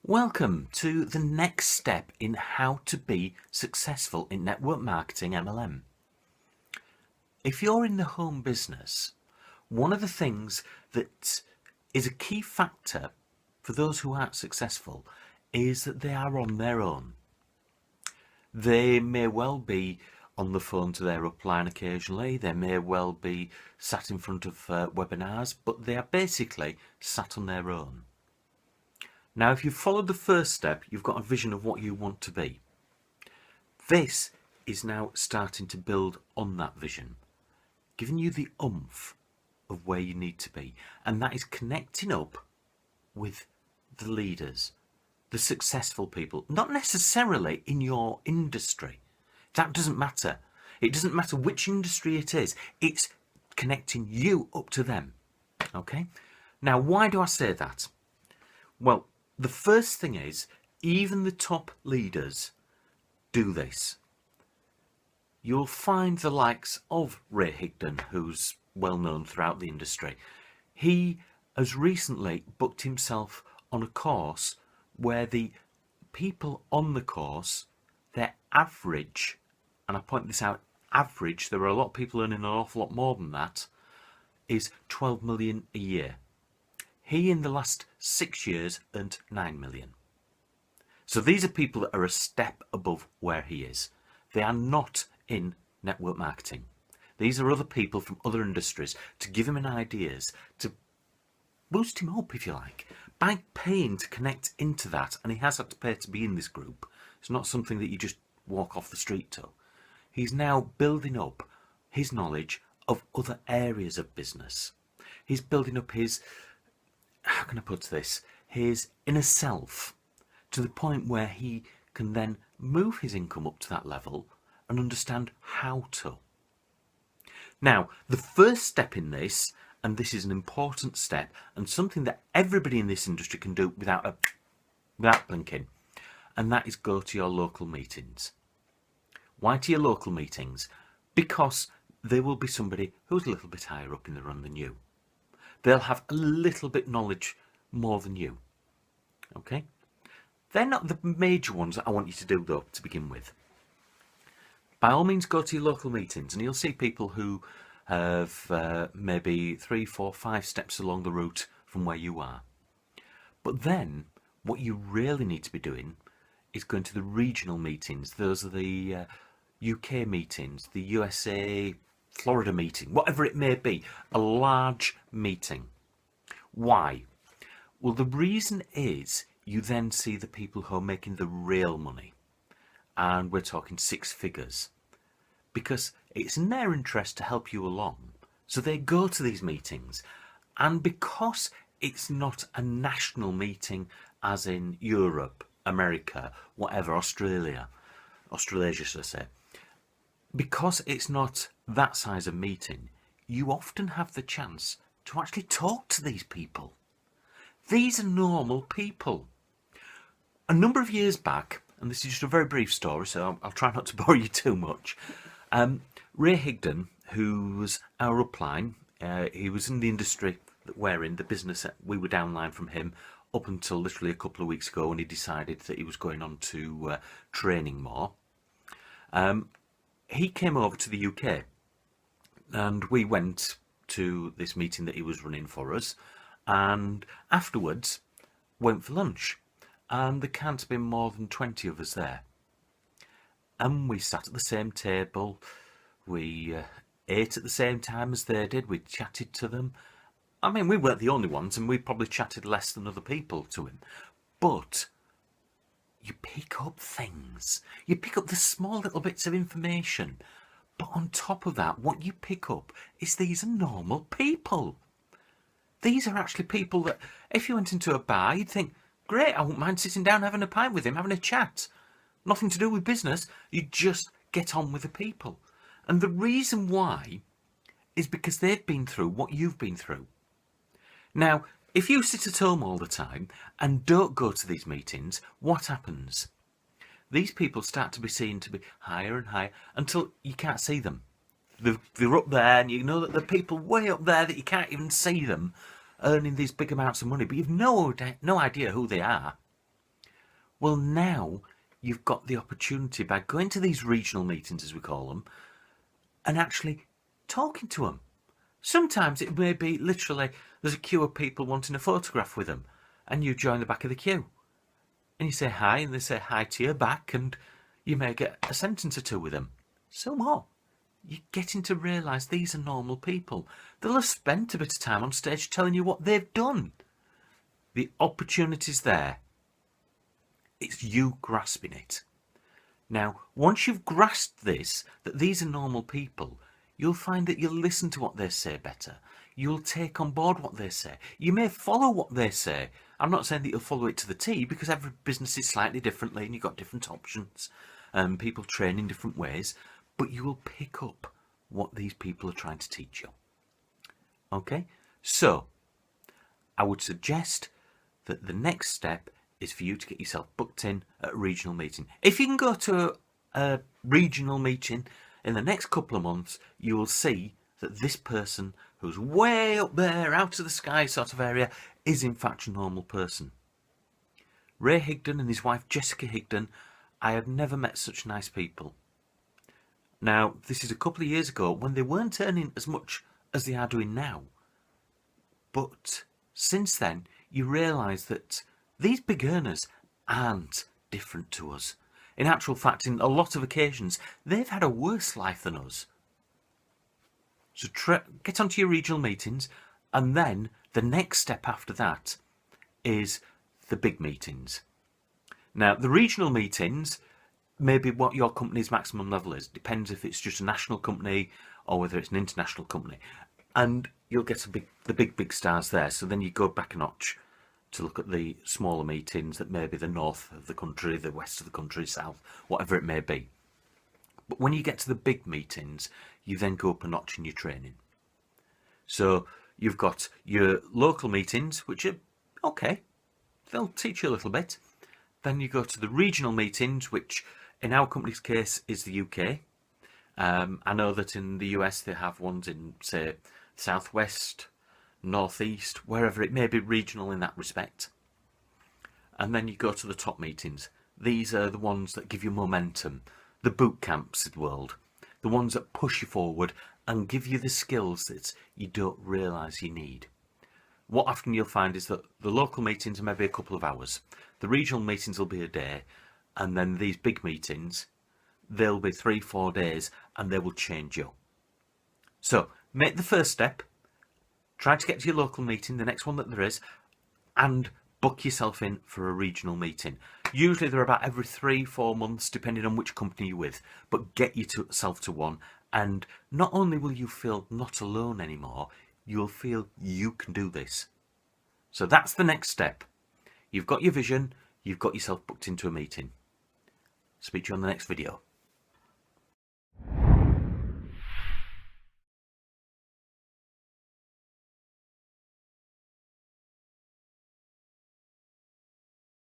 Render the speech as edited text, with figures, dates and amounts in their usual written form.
Welcome to the next step in how to be successful in network marketing MLM. If you're in the home business, one of the things that is a key factor for those who aren't successful is that they are on their own. They may well be on the phone to their upline occasionally, they may well be sat in front of webinars, but they are basically sat on their own. Now, if you've followed the first step, you've got a vision of what you want to be. This is now starting to build on that vision, giving you the oomph of where you need to be. And that is connecting up with the leaders, the successful people, not necessarily in your industry. That doesn't matter. It doesn't matter which industry it is. It's connecting you up to them. Okay? Now, why do I say that? Well, the first thing is, even the top leaders do this. You'll find the likes of Ray Higdon, who's well known throughout the industry. He has recently booked himself on a course where the people on the course, their average, and I point this out, average, there are a lot of people earning an awful lot more than that, is 12 million a year. He, in the last 6 years, earned 9 million. So these are people that are a step above where he is. They are not in network marketing. These are other people from other industries to give him an ideas, to boost him up, if you like, by paying to connect into that. And he has had to pay to be in this group. It's not something that you just walk off the street to. He's now building up his knowledge of other areas of business. He's building up his, how can I put this, his inner self to the point where he can then move his income up to that level and understand how to. Now, the first step in this, and this is an important step and something that everybody in this industry can do without blinking, and that is go to your local meetings. Why to your local meetings? Because there will be somebody who's a little bit higher up in the run than you. They'll have a little bit knowledge more than you. Okay? They're not the major ones that I want you to do, though, to begin with. By all means, go to your local meetings, and you'll see people who have maybe 3, 4, 5 steps along the route from where you are. But then, what you really need to be doing is going to the regional meetings. Those are the UK meetings, the USA, Florida meeting, whatever it may be, a large meeting. Why? Well, the reason is you then see the people who are making the real money, and we're talking 6 figures, because it's in their interest to help you along. So they go to these meetings, and because it's not a national meeting as in Europe, America, whatever, Australasia should I say, because it's not that size of meeting, you often have the chance to actually talk to these people. These are normal people. A number of years back, and this is just a very brief story, so I'll try not to bore you too much. Ray Higdon, who was our upline, he was in the industry that we're in, the business that we were downline from him up until literally a couple of weeks ago when he decided that he was going on to training more. He came over to the UK, and we went to this meeting that he was running for us, and afterwards went for lunch, and there can't have been more than 20 of us there, and we sat at the same table, we ate at the same time as they did, we chatted to them. I mean, we weren't the only ones, and we probably chatted less than other people to him, but you pick up things. You pick up the small little bits of information. But on top of that, what you pick up is these are normal people. These are actually people that, if you went into a bar, you'd think, great, I wouldn't mind sitting down having a pint with him, having a chat. Nothing to do with business. You just get on with the people. And the reason why is because they've been through what you've been through. Now, if you sit at home all the time and don't go to these meetings, what happens? These people start to be seen to be higher and higher until you can't see them. They're up there, and you know that there are people way up there that you can't even see them earning these big amounts of money, but you've no idea who they are. Well, now you've got the opportunity by going to these regional meetings, as we call them, and actually talking to them. Sometimes it may be literally there's a queue of people wanting a photograph with them, and you join the back of the queue. And you say hi, and they say hi to you back, and you may get a sentence or two with them. So what? You're getting to realise these are normal people. They'll have spent a bit of time on stage telling you what they've done. The opportunity's there. It's you grasping it. Now, once you've grasped this, that these are normal people, you'll find that you'll listen to what they say better. You'll take on board what they say. You may follow what they say. I'm not saying that you'll follow it to the T, because every business is slightly differently and you've got different options. People train in different ways, but you will pick up what these people are trying to teach you. Okay? So, I would suggest that the next step is for you to get yourself booked in at a regional meeting. If you can go to a regional meeting in the next couple of months, you will see that this person who's way up there, out of the sky sort of area, is in fact a normal person. Ray Higdon and his wife Jessica Higdon, I have never met such nice people. Now, this is a couple of years ago when they weren't earning as much as they are doing now. But since then, you realise that these big earners aren't different to us. In actual fact, in a lot of occasions, they've had a worse life than us. So get onto your regional meetings, and then the next step after that is the big meetings. Now, the regional meetings may be what your company's maximum level is. Depends if it's just a national company or whether it's an international company. And you'll get the big stars there. So then you go back a notch to look at the smaller meetings that may be the north of the country, the west of the country, south, whatever it may be. But when you get to the big meetings, you then go up a notch in your training. So you've got your local meetings, which are okay. They'll teach you a little bit. Then you go to the regional meetings, which in our company's case is the UK. I know that in the US they have ones in, say, southwest, northeast, wherever it may be regional in that respect. And then you go to the top meetings. These are the ones that give you momentum, the boot camps of the world, the ones that push you forward and give you the skills that you don't realise you need. What often you'll find is that the local meetings are maybe a couple of hours, the regional meetings will be a day, and then these big meetings, they'll be 3-4 days, and they will change you. So make the first step, try to get to your local meeting, the next one that there is, and book yourself in for a regional meeting. Usually they're about every 3-4 months, depending on which company you're with, but get yourself to one, and not only will you feel not alone anymore, you'll feel you can do this. So that's the next step. You've got your vision, you've got yourself booked into a meeting. Speak to you on the next video.